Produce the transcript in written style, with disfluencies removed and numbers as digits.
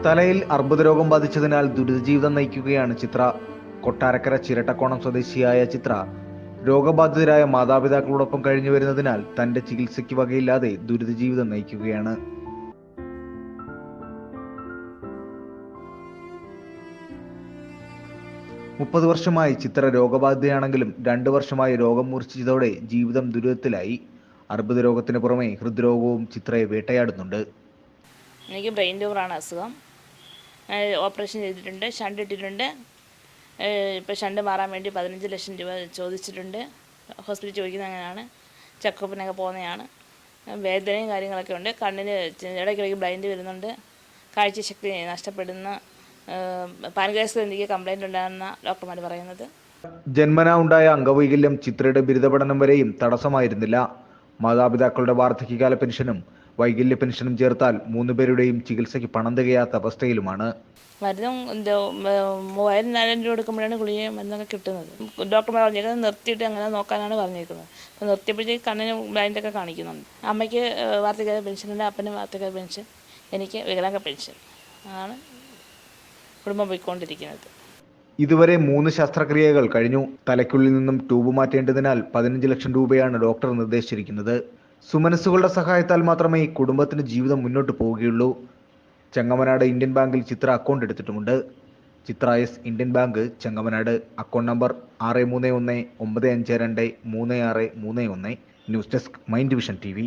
തലയിൽ അർബുദരോഗം ബാധിച്ചതിനാൽ ദുരിതജീവിതം നയിക്കുകയാണ് ചിത്ര. കൊട്ടാരക്കര ചിരട്ടക്കോണം സ്വദേശിയായ ചിത്ര രോഗബാധിതരായ മാതാപിതാക്കളോടൊപ്പം കഴിഞ്ഞു വരുന്നതിനാൽ തന്റെ ചികിത്സയ്ക്ക് വകയില്ലാതെ ദുരിതജീവിതം നയിക്കുകയാണ്. മുപ്പത് വർഷമായി ചിത്ര രോഗബാധിതയാണെങ്കിലും 2 വർഷമായി രോഗം മൂർച്ഛിച്ചതോടെ ജീവിതം ദുരിതത്തിലായി. അർബുദ രോഗത്തിന് പുറമെ ഹൃദ്രോഗവും ചിത്രയെ വേട്ടയാടുന്നുണ്ട്. എനിക്ക് ബ്രെയിൻ ട്യൂമറാണ് അസുഖം. ഓപ്പറേഷൻ ചെയ്തിട്ടുണ്ട്, ഷണ്ട് ഇട്ടിട്ടുണ്ട്. ഇപ്പോൾ ഷണ്ട് മാറാൻ വേണ്ടി 15 ലക്ഷം രൂപ ചോദിച്ചിട്ടുണ്ട്. ഹോസ്പിറ്റലിൽ ചോദിക്കുന്നത് അങ്ങനെയാണ്. ചെക്കപ്പിനൊക്കെ പോകുന്നതാണ്. വേദനയും കാര്യങ്ങളൊക്കെ ഉണ്ട്. കണ്ണിന് ഇടയ്ക്കിടയ്ക്ക് ബ്ലൈൻഡ് വരുന്നുണ്ട്. കാഴ്ചശക്തി നഷ്ടപ്പെടുന്ന, പാൻക്രിയാസ് ഗ്രന്ഥിക്ക് കംപ്ലൈൻറ്റ് ഉണ്ടാകുന്ന ഡോക്ടർമാർ പറയുന്നത്. ജന്മനാ ഉണ്ടായ അംഗവൈകല്യം ചിത്രയുടെ ബിരുദ പഠനം വരെയും തടസ്സമായിരുന്നില്ല. മാതാപിതാക്കളുടെ വാർദ്ധക്യകാല പെൻഷനും വൈകല്യ പെൻഷനും ചേർത്താൽ 3 പേരുടെയും ചികിത്സയ്ക്ക് പണം തികയാത്ത അവസ്ഥയിലുമാണ്. മരുന്നും 3000 രൂപ കൊടുക്കുമ്പോഴാണ് ഗുളികയും മരുന്നൊക്കെ കിട്ടുന്നത്. ഡോക്ടർമാർ പറഞ്ഞേക്കുന്നത് നിർത്തിയിട്ട് അങ്ങനെ നോക്കാനാണ് പറഞ്ഞേക്കുന്നത്. അപ്പോൾ നിർത്തിയപ്പോഴത്തേക്ക് കണ്ണിന് ബ്ലൈൻഡൊക്കെ കാണിക്കുന്നുണ്ട്. അമ്മയ്ക്ക് വാർദ്ധക്യ പെൻഷനുണ്ട്, അപ്പനും വാർദ്ധക്യ പെൻഷൻ, എനിക്ക് വികലാംഗ പെൻഷൻ ആണ് കുടുംബം പോയിക്കൊണ്ടിരിക്കുന്നത്. ഇതുവരെ 3 ശസ്ത്രക്രിയകൾ കഴിഞ്ഞു. തലയ്ക്കുള്ളിൽ നിന്നും ട്യൂബ് മാറ്റേണ്ടതിനാൽ 15 ലക്ഷം രൂപയാണ് ഡോക്ടർ നിർദ്ദേശിച്ചിരിക്കുന്നത്. സുമനസ്സുകളുടെ സഹായത്താൽ മാത്രമേ കുടുംബത്തിന് ജീവിതം മുന്നോട്ട് പോവുകയുള്ളൂ. ചെങ്ങമനാട് ഇന്ത്യൻ ബാങ്കിൽ ചിത്ര അക്കൗണ്ട് എടുത്തിട്ടുമുണ്ട്. Chitra S, Indian bank, Chengamanad. Account number 6319523631. News desk, mind vision TV.